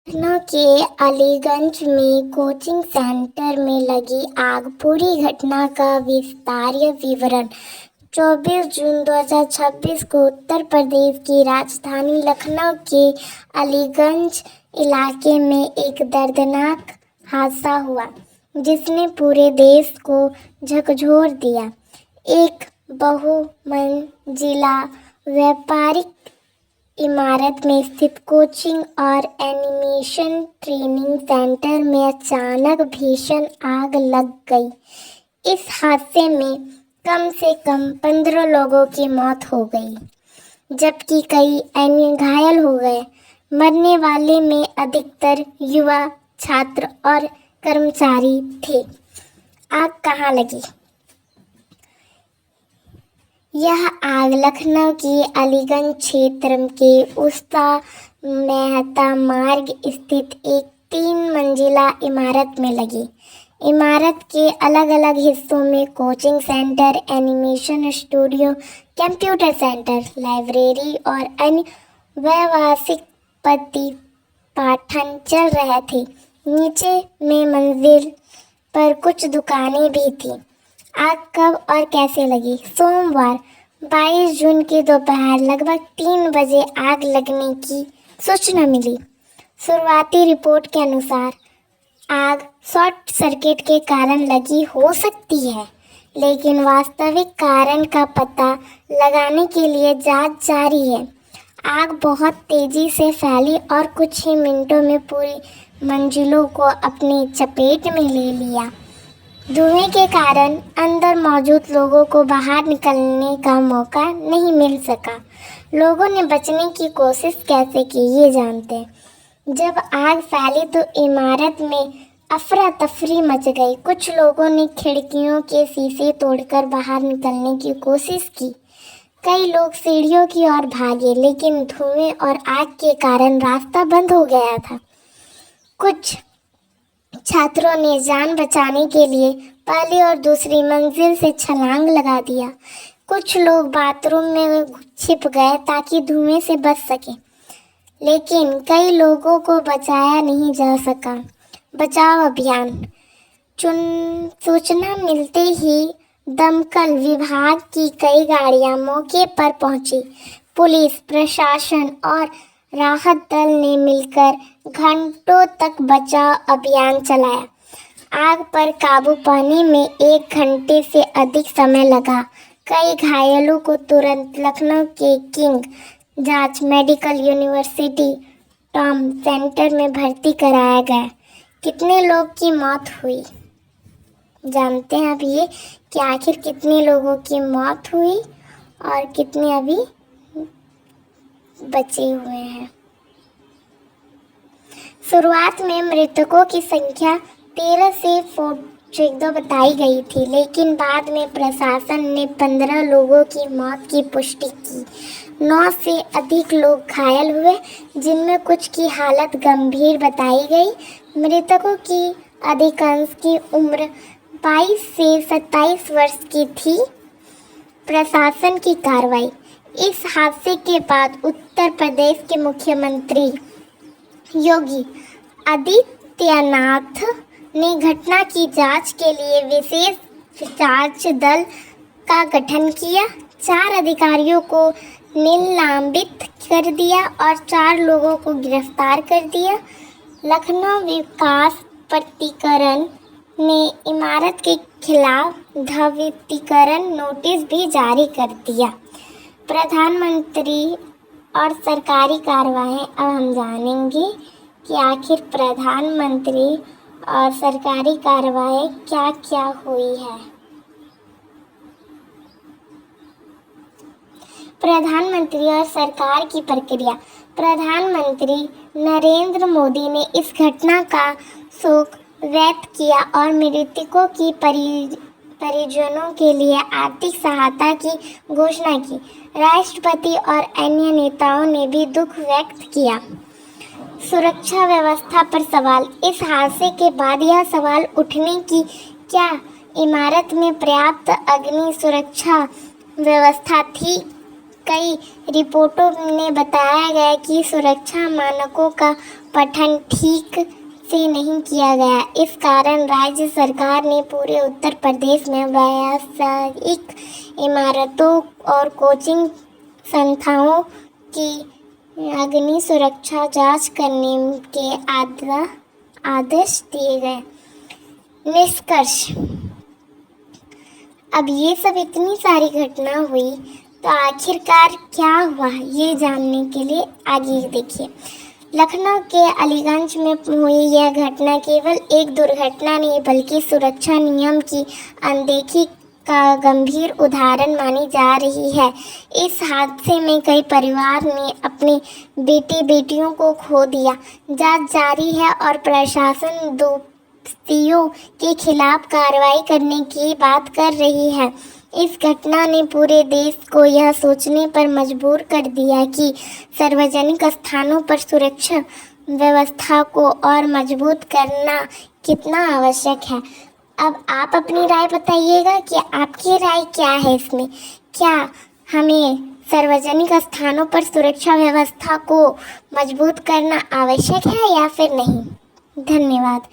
लखनऊ के अलीगंज में coaching centre में लगी आग, पूरी घटना का विस्तारित विवरण। 24 जून 2026 को उत्तर प्रदेश की राजधानी लखनऊ के अलीगंज इलाके में एक दर्दनाक हादसा हुआ, जिसने पूरे देश को झकझोर दिया। एक बहुमंजिला व्यापारिक इमारत में स्थित कोचिंग और एनिमेशन ट्रेनिंग सेंटर में अचानक भीषण आग लग गई। इस हादसे में कम से कम 15 लोगों की मौत हो गई, जबकि कई अन्य घायल हो गए। मरने वाले में अधिकतर युवा, छात्र और कर्मचारी थे। आग कहाँ लगी? यह आग लखनऊ की अलीगंज क्षेत्र के उस्ता मेहता मार्ग स्थित एक 3 मंजिला इमारत में लगी। इमारत के अलग अलग हिस्सों में coaching centre, animation studio, computer centre, library और अन्य व्यावसायिक पाठन चल रहे थे। नीचे में मंजिल पर कुछ दुकानें भी थीं। आग कब और कैसे लगी? सोमवार 22 जून की दोपहर लगभग 3 बजे आग लगने की सूचना मिली। शुरुआती रिपोर्ट के अनुसार आग शॉर्ट सर्किट के कारण लगी हो सकती है, लेकिन वास्तविक कारण का पता लगाने के लिए जांच जारी है। आग बहुत तेजी से फैली और कुछ ही मिनटों में पूरी मंजिलों को अपनी चपेट में ले लिया। धुएं के कारण अंदर मौजूद लोगों को बाहर निकलने का मौका नहीं मिल सका। लोगों ने बचने की कोशिश कैसे की, ये जानते हैं। जब आग फैली तो इमारत में अफरा तफरी मच गई। कुछ लोगों ने खिड़कियों के शीशे तोड़कर बाहर निकलने की कोशिश की। कई लोग सीढ़ियों की ओर भागे, लेकिन धुएं और आग के कारण रास्ता बंद हो गया था। कुछ छात्रों ने जान बचाने के लिए पहली और दूसरी मंजिल से छलांग लगा दिया। कुछ लोग बाथरूम में छिप गए ताकि धुएं से बच सके, लेकिन कई लोगों को बचाया नहीं जा सका। बचाव अभियान। सूचना मिलते ही दमकल विभाग की कई गाड़ियां मौके पर पहुंची। पुलिस, प्रशासन और राहत दल ने मिलकर घंटों तक बचाव अभियान चलाया। आग पर काबू पाने में 1 घंटे से अधिक समय लगा। कई घायलों को तुरंत लखनऊ के king George medical university trauma centre में भर्ती कराया गया। कितने लोग की मौत हुई जानते हैं अब ये कि आखिर कितने लोगों की मौत हुई और कितने अभी बचे हुए हैं। शुरुआत में मृतकों की संख्या 13 से 14 बताई गई थी, लेकिन बाद में प्रशासन ने 15 लोगों की मौत की पुष्टि की। 9 से अधिक लोग घायल हुए, जिनमें कुछ की हालत गंभीर बताई गई। मृतकों की अधिकांश की उम्र 22 से 27 वर्ष की थी। प्रशासन की कार्रवाई। इस हादसे के बाद उत्तर प्रदेश के मुख्यमंत्री योगी आदित्यनाथ ने घटना की जांच के लिए विशेष जांच दल का गठन किया। 4 अधिकारियों को निलंबित कर दिया और 4 लोगों को गिरफ्तार कर दिया। लखनऊ विकास प्राधिकरण ने इमारत के खिलाफ ध्वनितीकरण नोटिस भी जारी कर दिया। प्रधानमंत्री और सरकारी कार्रवाई। अब हम जानेंगे कि आखिर प्रधानमंत्री और सरकारी कार्रवाई क्या क्या हुई है। प्रधानमंत्री और सरकार की प्रक्रिया। प्रधानमंत्री नरेंद्र मोदी ने इस घटना का शोक व्यक्त किया और मृतकों की परिजनों के लिए आर्थिक सहायता की घोषणा की। राष्ट्रपति और अन्य नेताओं ने भी दुख व्यक्त किया। सुरक्षा व्यवस्था पर सवाल। इस हादसे के बाद यह सवाल उठने की क्या इमारत में पर्याप्त अग्नि सुरक्षा व्यवस्था थी? कई रिपोर्टों में बताया गया कि सुरक्षा मानकों का पठन ठीक से नहीं किया गया। इस कारण राज्य सरकार ने पूरे उत्तर प्रदेश में व्यावसायिक इमारतों और कोचिंग संस्थाओं की अग्नि सुरक्षा जांच करने के आदेश दिए गए। निष्कर्ष, अब ये सब इतनी सारी घटना हुई तो आखिरकार क्या हुआ, ये जानने के लिए आगे देखिए। लखनऊ के अलीगंज में हुई यह घटना केवल एक दुर्घटना नहीं बल्कि सुरक्षा नियम की अनदेखी का गंभीर उदाहरण मानी जा रही है। इस हादसे में कई परिवार ने अपने बेटे बेटियों को खो दिया। जांच जारी है और प्रशासन दोषियों के खिलाफ कार्रवाई करने की बात कर रही है। इस घटना ने पूरे देश को यह सोचने पर मजबूर कर दिया कि सार्वजनिक स्थानों पर सुरक्षा व्यवस्था को और मजबूत करना कितना आवश्यक है। अब आप अपनी राय बताइएगा कि आपकी राय क्या है इसमें। क्या हमें सार्वजनिक स्थानों पर सुरक्षा व्यवस्था को मजबूत करना आवश्यक है या फिर नहीं? धन्यवाद।